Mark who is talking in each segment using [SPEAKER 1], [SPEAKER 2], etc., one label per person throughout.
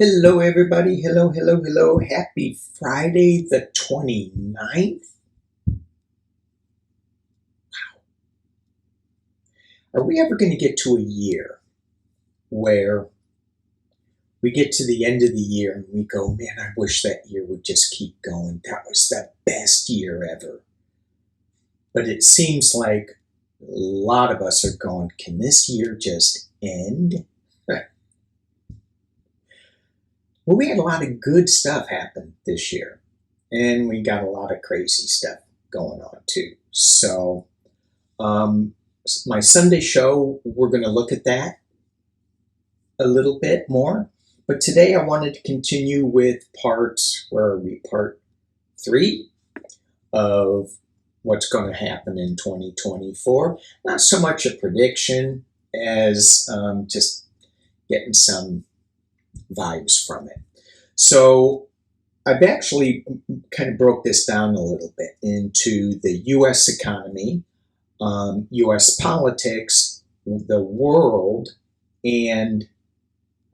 [SPEAKER 1] Hello, everybody. Hello, hello, hello. Happy Friday the 29th. Are we ever going to get to a year where we get to the end of the year and we go, man, I wish that year would just keep going. That was the best year ever. But it seems like a lot of us are going, can this year just end? Well, we had a lot of good stuff happen this year, and we got a lot of crazy stuff going on too. So, my Sunday show, we're going to look at that a little bit more. But today I wanted to continue with part 3 of what's going to happen in 2024. Not so much a prediction as just getting some vibes from it. So I've actually kind of broke this down a little bit into the U.S. economy, U.S. politics, the world, and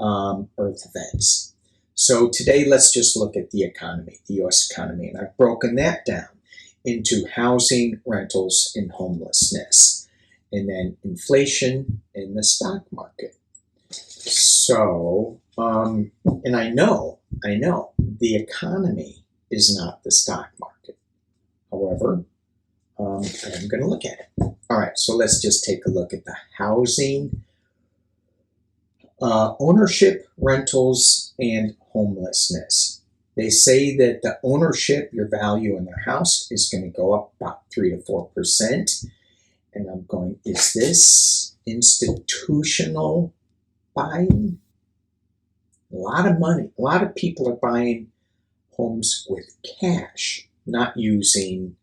[SPEAKER 1] Earth events. So today let's just look at the economy, the U.S. economy, and I've broken that down into housing, rentals, and homelessness, and then inflation in the stock market. So, and I know the economy is not the stock market. However, I'm going to look at it. All right, so let's just take a look at the housing, ownership, rentals, and homelessness. They say that the ownership, your value in their house, is going to go up about 3 to 4%. And I'm going, is this institutional buying? A lot of money. A lot of people are buying homes with cash, not using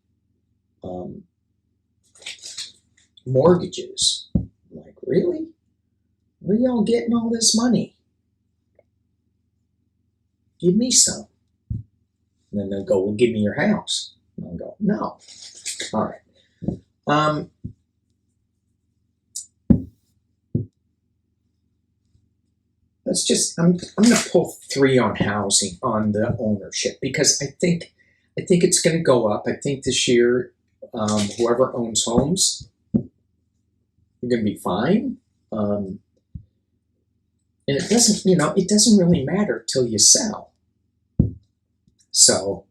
[SPEAKER 1] mortgages. I'm like, really? Where y'all getting all this money? Give me some. And then they'll go, well, give me your house. And I'll go, no. All right. Let's just, I'm going to pull 3 on housing, on the ownership, because I think it's going to go up. I think this year, whoever owns homes, you're going to be fine. And it doesn't really matter till you sell. So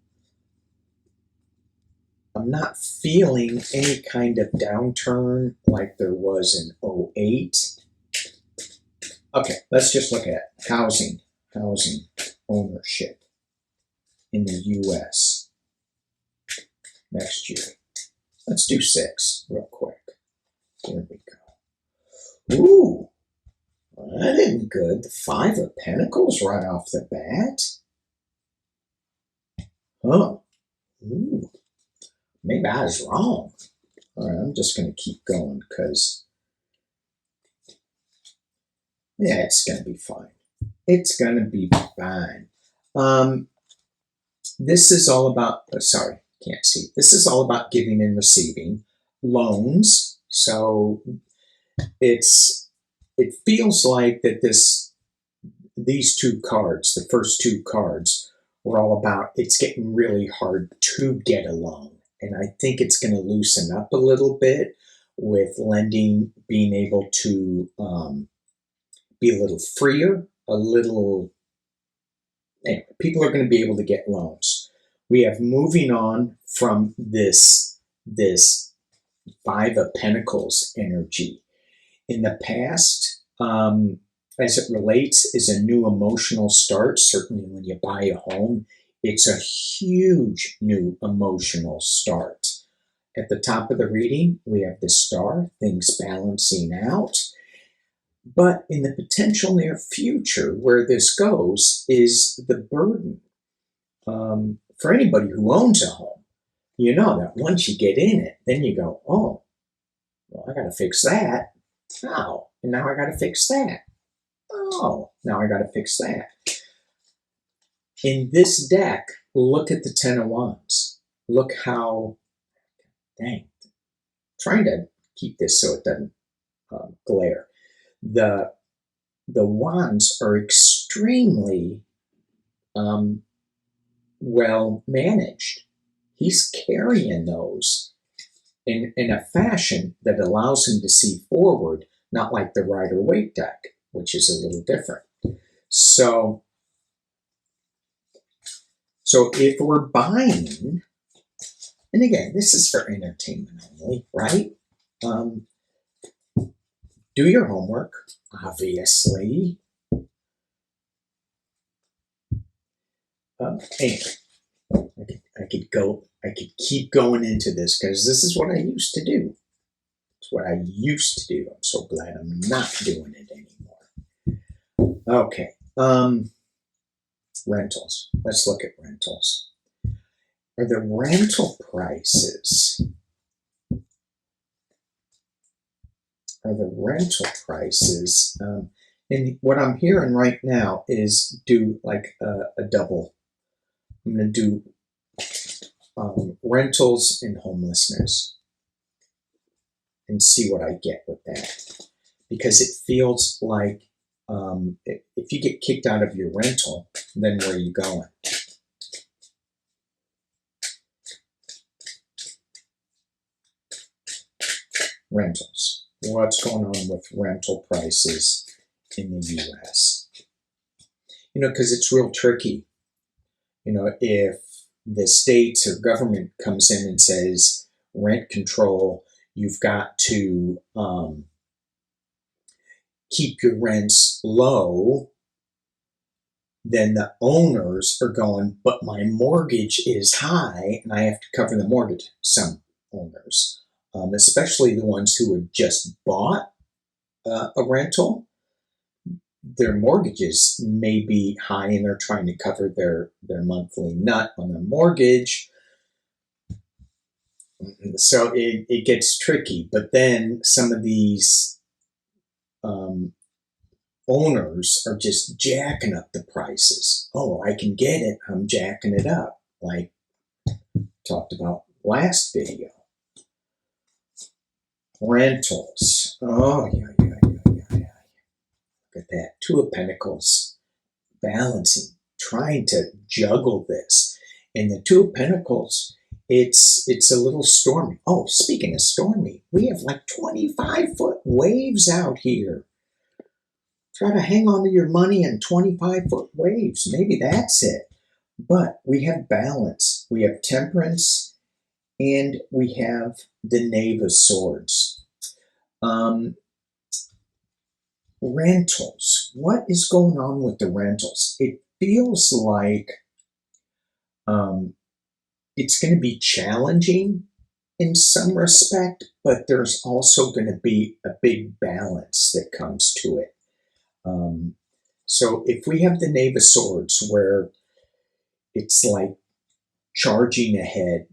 [SPEAKER 1] I'm not feeling any kind of downturn like there was in 2008. Okay, let's just look at housing ownership in the U.S. next year. Let's do 6 real quick. There we go. Ooh, that isn't good. The 5 of Pentacles right off the bat. Huh. Ooh, maybe I was wrong. All right, I'm just going to keep going because, yeah, it's going to be fine. It's going to be fine. This is all about, sorry, can't see. This is all about giving and receiving loans. So it feels like that these 2 cards, the first 2 cards, were all about it's getting really hard to get a loan. And I think it's going to loosen up a little bit with lending, being able to be a little freer, anyway, people are going to be able to get loans. We have moving on from this 5 of Pentacles energy. In the past, as it relates, is a new emotional start. Certainly when you buy a home, it's a huge new emotional start. At the top of the reading, we have the Star, things balancing out. But in the potential near future, where this goes is the burden. For anybody who owns a home, you know that once you get in it, then you go, oh, well, I got to fix that. Oh, and now I got to fix that. Oh, now I got to fix that. In this deck, look at the 10 of Wands. Look how, dang, I'm trying to keep this so it doesn't glare. The wands are extremely extremely well managed. He's carrying those in a fashion that allows him to see forward, not like the Rider-Waite deck, which is a little different. So if we're buying, and again, this is for entertainment only, right? Do your homework, obviously. Anyway, I could keep going into this because this is what I used to do. It's what I used to do. I'm so glad I'm not doing it anymore. Okay. Rentals. Let's look at rentals. Are the rental prices? And what I'm hearing right now is do like a double. I'm going to do rentals and homelessness and see what I get with that. Because it feels like if you get kicked out of your rental, then where are you going? Rentals. What's going on with rental prices in the U.S.? Because it's real tricky. If the states or government comes in and says rent control, you've got to keep your rents low, then the owners are going, but my mortgage is high and I have to cover the mortgage. Some owners, especially the ones who had just bought a rental, their mortgages may be high and they're trying to cover their monthly nut on their mortgage. So it gets tricky. But then some of these owners are just jacking up the prices. Oh, I can get it. I'm jacking it up. Like talked about last video. Rentals. Oh, yeah. Look at that. Two of Pentacles. Balancing. Trying to juggle this. And the Two of Pentacles, it's a little stormy. Oh, speaking of stormy, we have like 25-foot waves out here. Try to hang on to your money in 25-foot waves. Maybe that's it. But we have balance. We have temperance. And we have the Knave of Swords. Rentals. What is going on with the rentals? It feels like it's going to be challenging in some respect, but there's also going to be a big balance that comes to it. So if we have the Knave of Swords, where it's like charging ahead,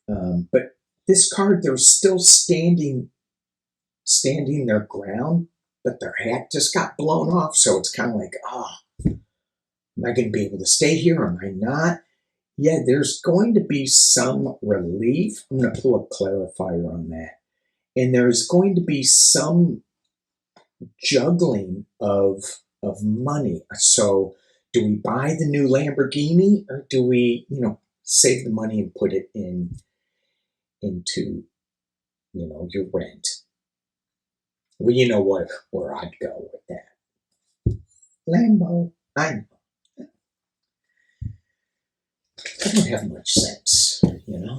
[SPEAKER 1] but this card, they're still standing their ground, but their hat just got blown off. So it's kind of like, am I going to be able to stay here? Am I not? Yeah, there's going to be some relief. I'm going to pull a clarifier on that. And there's going to be some juggling of money. So do we buy the new Lamborghini, or do we, save the money and put it into, your rent? Well, you know where I'd go with that. Lambo. I know. I don't have much sense, I'm going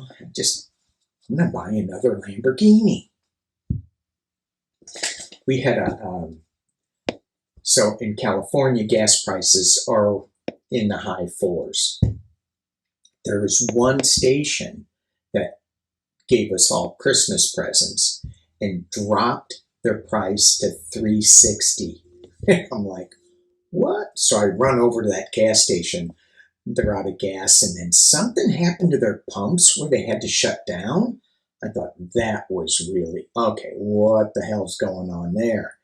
[SPEAKER 1] to buy another Lamborghini. We had so in California, gas prices are in the high fours. There was one station that gave us all Christmas presents and dropped their price to $3.60. I'm like, what? So I run over to that gas station. They're out of gas, and then something happened to their pumps where they had to shut down. I thought that was really, okay, what the hell's going on there?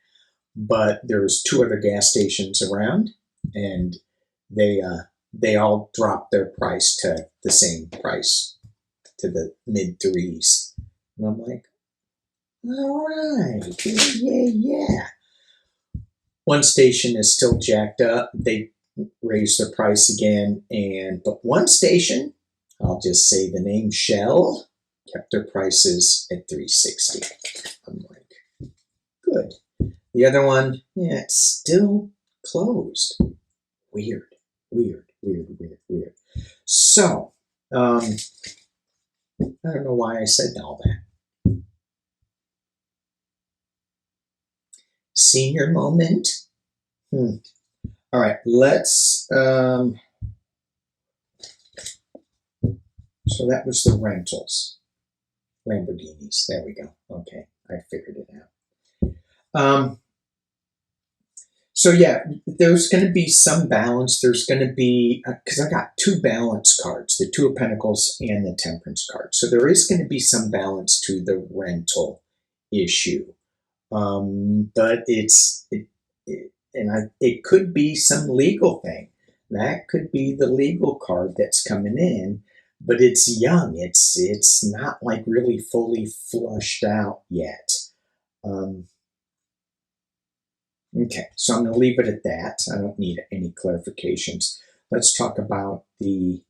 [SPEAKER 1] But there's two other gas stations around, and they all dropped their price to the same price, to the mid threes. And I'm like, all right, yeah. One station is still jacked up. They raised their price again, but one station, I'll just say the name Shell, kept their prices at $3.60. I'm like, good. The other one, yeah, it's still closed. Weird. So, I don't know why I said all that. Senior moment. All right, let's. So that was the rentals, Lamborghinis. There we go. Okay, I figured it out. So yeah, there's going to be some balance. There's going to be, because I got two balance cards, the Two of Pentacles and the Temperance card. So there is going to be some balance to the rental issue. But it could be some legal thing. That could be the legal card that's coming in, but it's young. It's not like really fully flushed out yet. Okay, so I'm going to leave it at that. I don't need any clarifications. Let's talk about the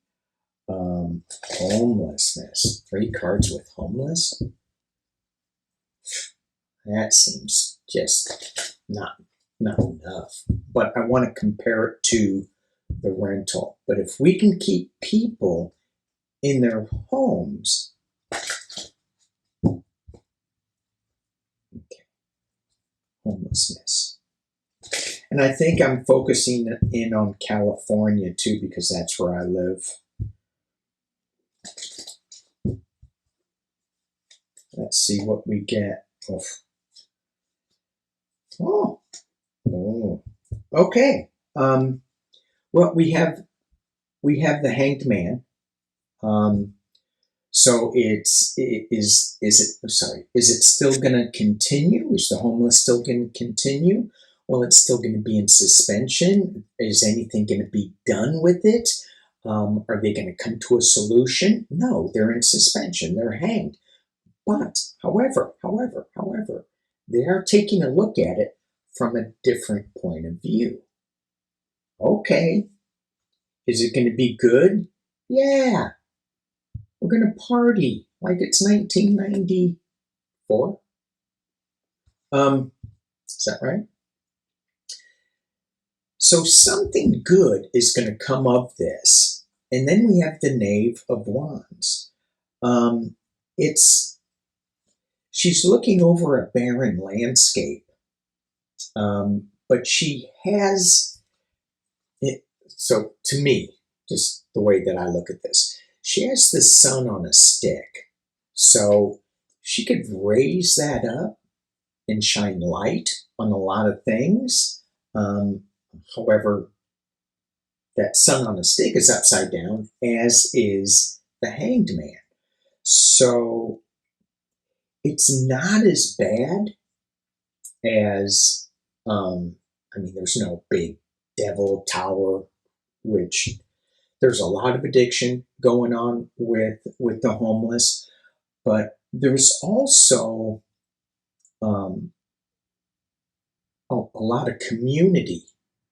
[SPEAKER 1] homelessness. 3 cards with homeless? That seems just not enough. But I want to compare it to the rental. But if we can keep people in their homes, okay, homelessness. And I think I'm focusing in on California too, because that's where I live. Let's see what we get. Oh. Okay. Well, we have the Hanged Man. So is it still going to continue? Is the homeless still going to continue? Well, it's still going to be in suspension. Is anything going to be done with it? Are they going to come to a solution? No, they're in suspension. They're hanged. But, however, they are taking a look at it from a different point of view. Okay. Is it going to be good? Yeah. We're going to party like it's 1994. Is that right? So something good is going to come of this. And then we have the Knave of Wands. She's looking over a barren landscape. But she has it. So to me, just the way that I look at this, she has the sun on a stick. So she could raise that up and shine light on a lot of things. However, that sun on a stick is upside down, as is the Hanged Man. So it's not as bad as, there's no big devil tower, which there's a lot of addiction going on with the homeless, but there's also a lot of community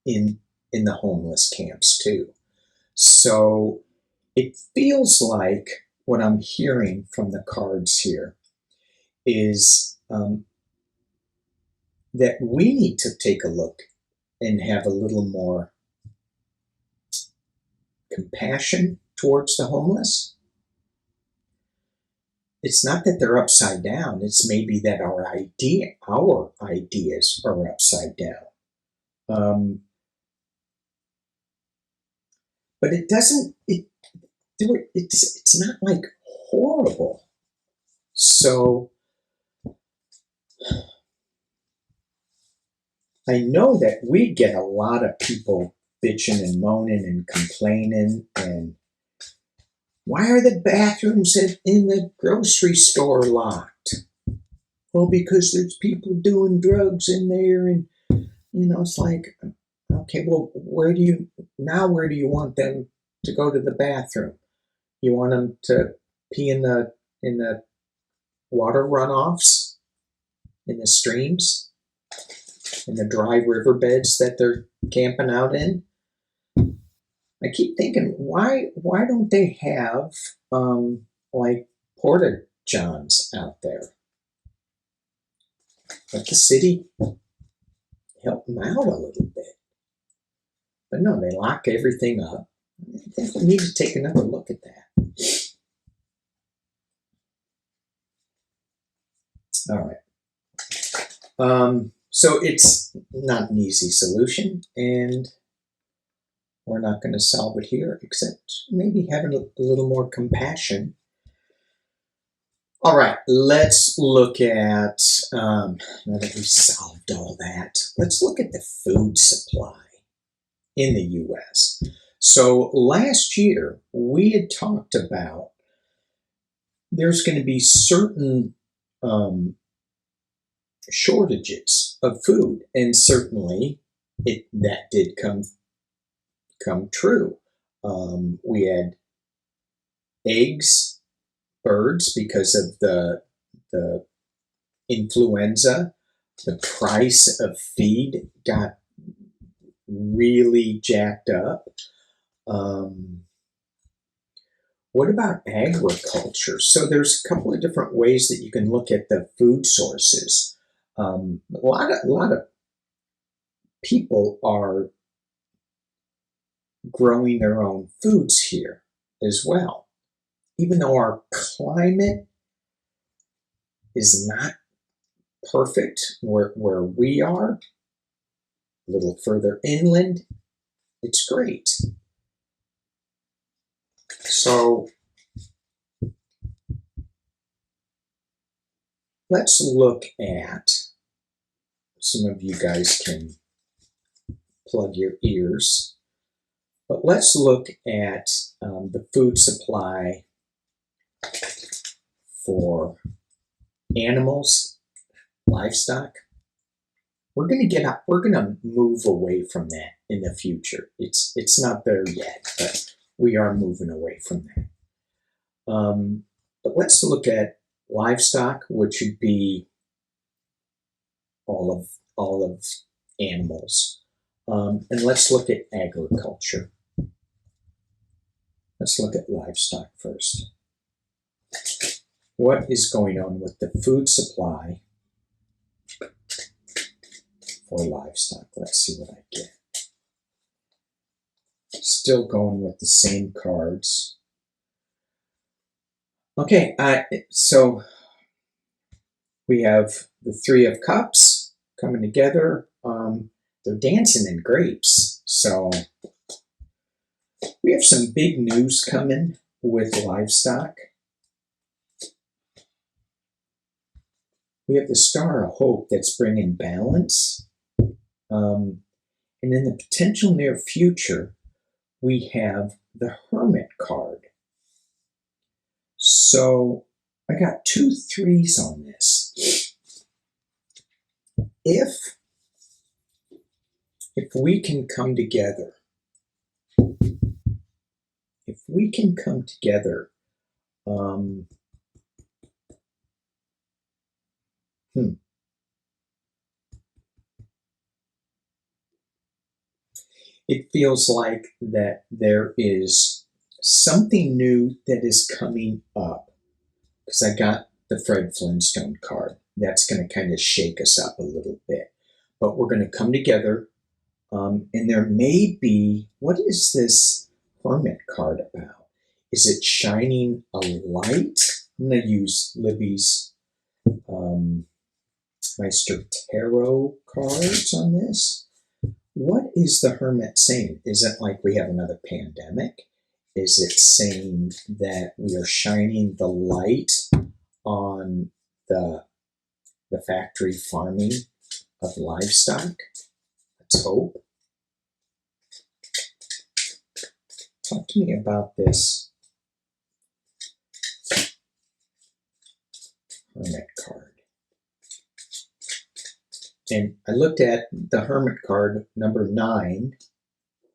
[SPEAKER 1] in the homeless camps too. So it feels like what I'm hearing from the cards here is that we need to take a look and have a little more compassion towards the homeless. It's not that they're upside down. It's maybe that our ideas are upside down. But it doesn't. It's not like horrible. So I know that we get a lot of people bitching and moaning and complaining, and why are the bathrooms in the grocery store locked? Well, because there's people doing drugs in there, and it's like, okay, well, where do you want them to go to the bathroom? You want them to pee in the water runoffs, in the streams? in the dry riverbeds that they're camping out in. I keep thinking, why don't they have like porta johns out there? Let the city help them out a little bit. But no, they lock everything up. I think we need to take another look at that. All right. So it's not an easy solution, and we're not going to solve it here, except maybe having a little more compassion. All right, let's look at, now that we've solved all that, let's look at the food supply in the U.S. So last year, we had talked about there's going to be certain shortages of food, and certainly that did come true. We had eggs, birds, because of the influenza. The price of feed got really jacked up. What about agriculture? So there's a couple of different ways that you can look at the food sources. A lot of people are growing their own foods here as well. Even though our climate is not perfect where we are, a little further inland, it's great. So let's look at, some of you guys can plug your ears, but let's look at the food supply for animals, livestock. We're going to move away from that in the future. It's not there yet, but we are moving away from that. But let's look at livestock, which would be all of animals. And let's look at agriculture. Let's look at livestock first. What is going on with the food supply for livestock? Let's see what I get. Still going with the same cards. Okay, so we have the Three of Cups coming together. They're dancing in grapes. So we have some big news coming with livestock. We have the Star of Hope that's bringing balance. And in the potential near future, we have the Hermit card. So I got 2 3s on this. If we can come together, it feels like that there is something new that is coming up, because I got the Fred Flintstone card. That's going to kind of shake us up a little bit. But we're going to come together, and there may be, what is this Hermit card about? Is it shining a light? I'm going to use Libby's Meister Tarot cards on this. What is the Hermit saying? Is it like we have another pandemic? Is it saying that we are shining the light on the factory farming of livestock? Let's hope. Talk to me about this Hermit card. And I looked at the Hermit card, number 9.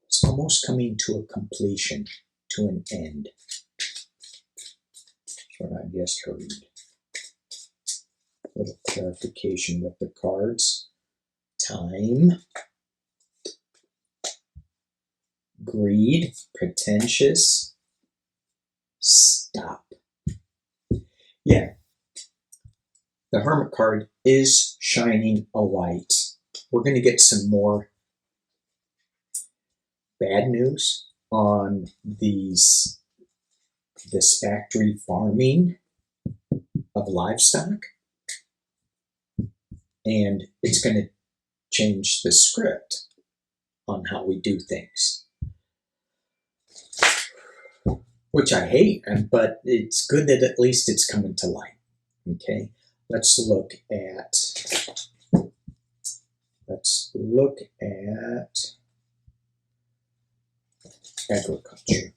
[SPEAKER 1] It's almost coming to a completion, to an end. That's what I just heard. A little clarification with the cards. time, greed, pretentious, stop. Yeah, the Hermit card is shining a light. We're going to get some more bad news on this factory farming of livestock, and it's going to change the script on how we do things, which I hate, but it's good that at least it's coming to light. Okay, let's look at agriculture.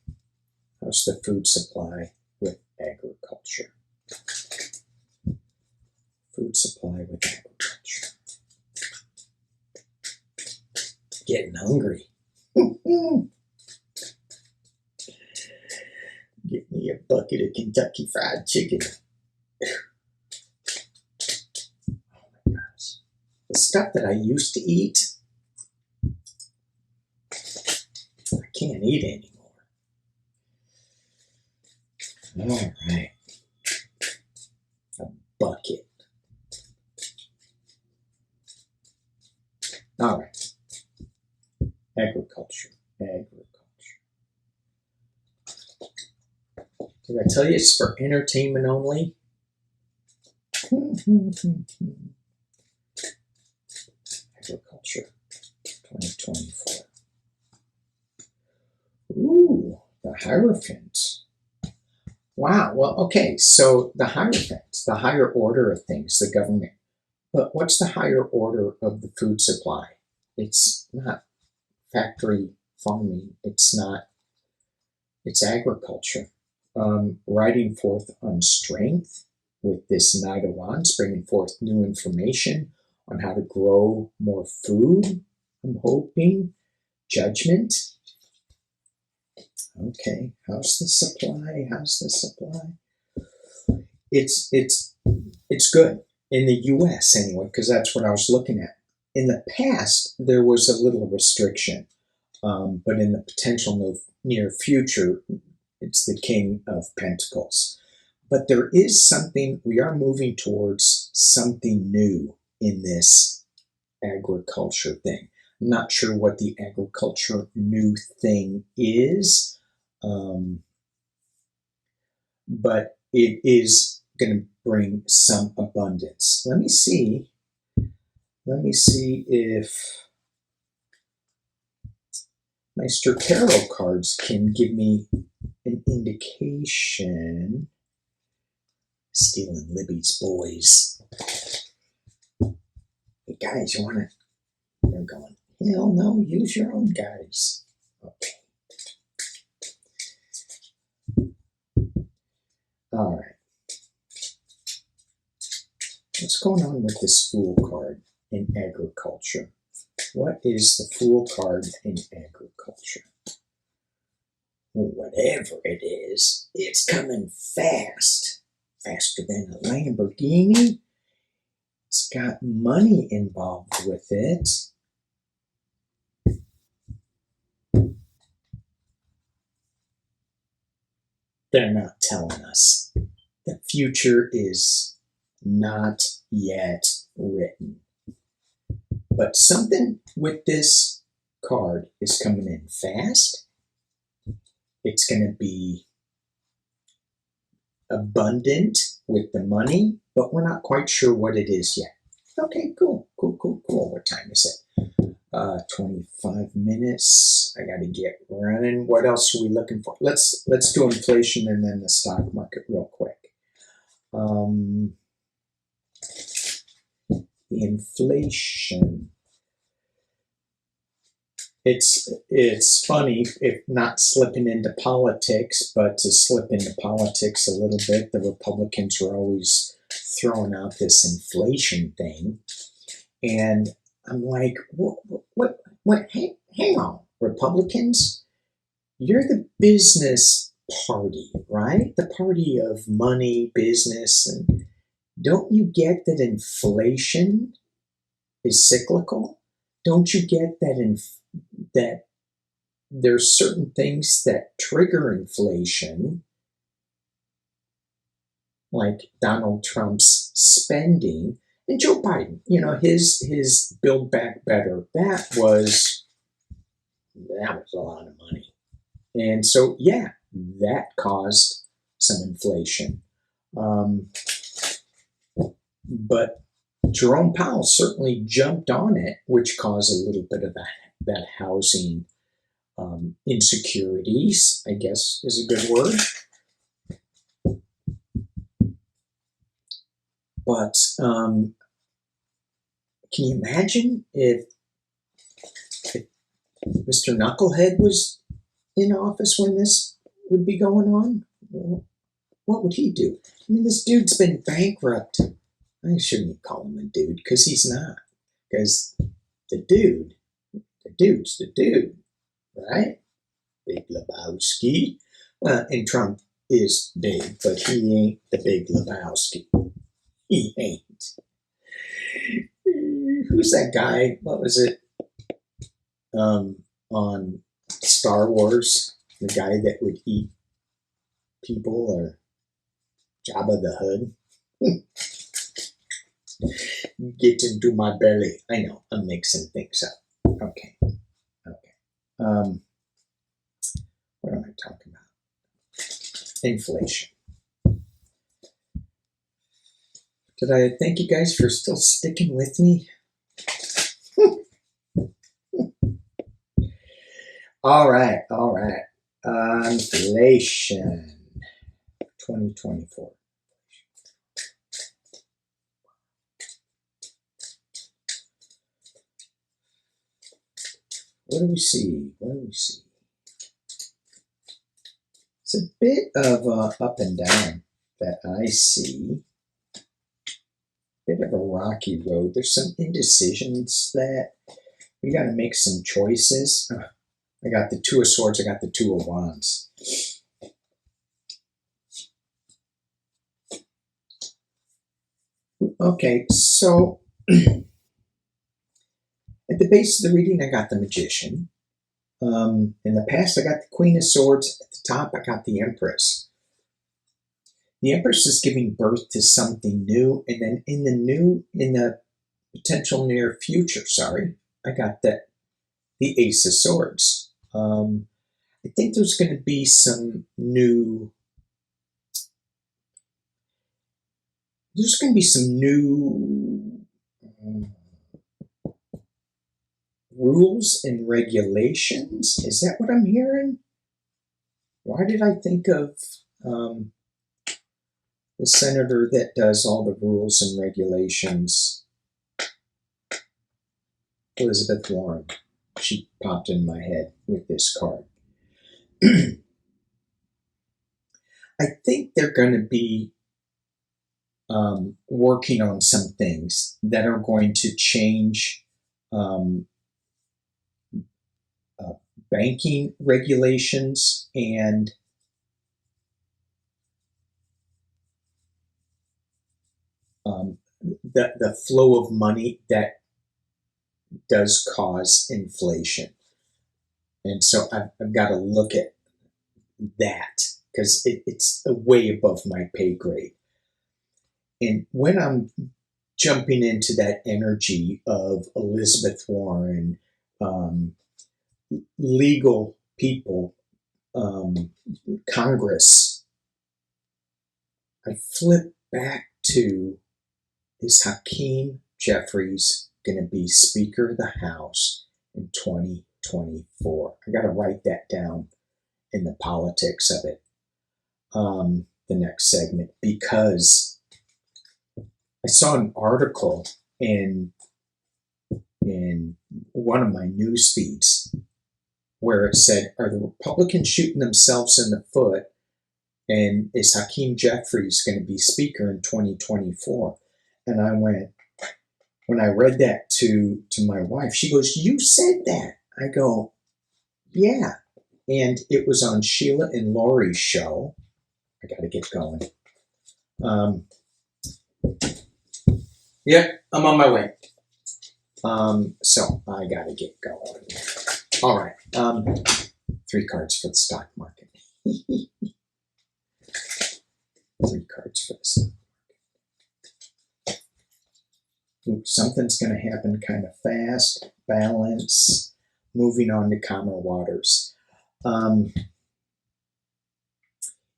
[SPEAKER 1] How's the food supply with agriculture? Food supply with agriculture. Getting hungry. Get me a bucket of Kentucky Fried Chicken. Oh my gosh. The stuff that I used to eat, I can't eat anymore. All right. A bucket. All right. Agriculture. Did I tell you it's for entertainment only? Agriculture 2024. Ooh, the Hierophant. Wow, well, okay, so the Hierophant, the higher order of things, the government. But what's the higher order of the food supply? It's not factory farming. It's agriculture. Riding forth on strength with this Knight of Wands, bringing forth new information on how to grow more food, I'm hoping. Judgment. Okay, how's the supply? It's good in the U.S. anyway, because that's what I was looking at. In the past, there was a little restriction, but in the potential near future, it's the King of Pentacles. But there is something, we are moving towards something new in this agriculture thing. I'm not sure what the agriculture new thing is, but it is going to bring some abundance. Let me see if Meister Tarot cards can give me an indication. Stealing Libby's boys. Hey guys, you want to? They're going, hell no, use your own guys. Okay. All right. What's going on with this Fool card in agriculture? What is the Fool card in agriculture? Well, whatever it is, it's coming fast. Faster than a Lamborghini. It's got money involved with it. They're not telling us. The future is not yet written. But something with this card is coming in fast. It's going to be abundant with the money, but we're not quite sure what it is yet. Okay, cool. What time is it? 25 minutes. I got to get running. What else are we looking for? Let's do inflation and then the stock market real quick. The inflation. It's funny, if not slipping into politics, but to slip into politics a little bit. The Republicans are always throwing out this inflation thing, and I'm like, what? Hang on, Republicans, you're the business party, right? The party of money, business, and don't you get that inflation is cyclical? don't you get that there's certain things that trigger inflation, like Donald Trump's spending, and Joe Biden, his Build Back Better, that was a lot of money. And so, yeah, that caused some inflation. But Jerome Powell certainly jumped on it, which caused a little bit of that housing insecurities, I guess is a good word. But can you imagine if Mr. Knucklehead was in office when this would be going on? Well, what would he do? I mean, this dude's been bankrupt. I shouldn't call him a dude, because he's not. Because the dude's the dude, right? Big Lebowski. Well, and Trump is big, but he ain't the Big Lebowski. He ain't. Who's that guy? What was it? On Star Wars, the guy that would eat people, or Jabba the Hutt. Get into my belly. I know, I'm mixing things up. Okay. What am I talking about? Inflation. Did I thank you guys for still sticking with me? All right. Inflation 2024. What do we see? It's a bit of up and down that I see. Bit of a rocky road. There's some indecisions that we got to make some choices. I got the Two of Swords. I got the Two of Wands. Okay, so at the base of the reading, I got the Magician. In the past, I got the Queen of Swords. At the top, I got the Empress. The Empress is giving birth to something new, and then in the potential near future, I got the Ace of Swords. I think there's going to be some new. There's going to be some new rules and regulations. Is that what I'm hearing? Why did I think of the senator that does all the rules and regulations? Elizabeth Warren. She popped in my head with this card. I think they're going to be working on some things that are going to change banking regulations and the flow of money that does cause inflation. And so I've got to look at that, because it's way above my pay grade. And when I'm jumping into that energy of Elizabeth Warren, legal people, Congress, I flip back to, is Hakeem Jeffries going to be Speaker of the House in 2024? I got to write that down in the politics of it, the next segment, because I saw an article in one of my news feeds where it said, are the Republicans shooting themselves in the foot, and is Hakeem Jeffries going to be Speaker in 2024? And I went, when I read that to my wife, she goes, you said that. I go, yeah. And it was on Sheila and Lori's show. I got to get going. Yeah, I'm on my way. So I got to get going. All right. 3 cards for the stock market. 3 cards for the stock market. Ooh, something's going to happen kind of fast. Balance. Moving on to calmer waters.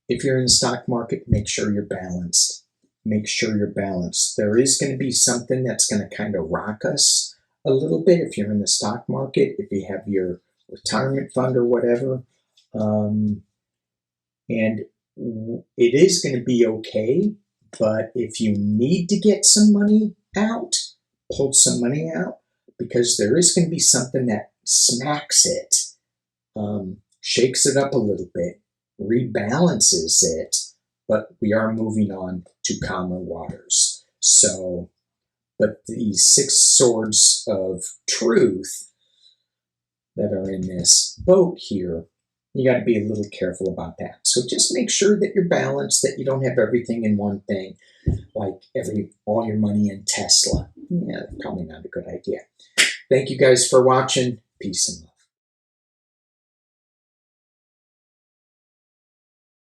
[SPEAKER 1] If you're in the stock market, make sure you're balanced. Make sure you're balanced. There is going to be something that's going to kind of rock us a little bit if you're in the stock market, if you have your retirement fund or whatever. And it is going to be okay, but if you need to get some money out, pull some money out, because there is going to be something that smacks it, shakes it up a little bit, rebalances it, but we are moving on to calmer waters. So, but these 6 swords of truth that are in this boat here, you got to be a little careful about that. So just make sure that you're balanced, that you don't have everything in one thing, like all your money in Tesla. Yeah, probably not a good idea. Thank you guys for watching. Peace and love.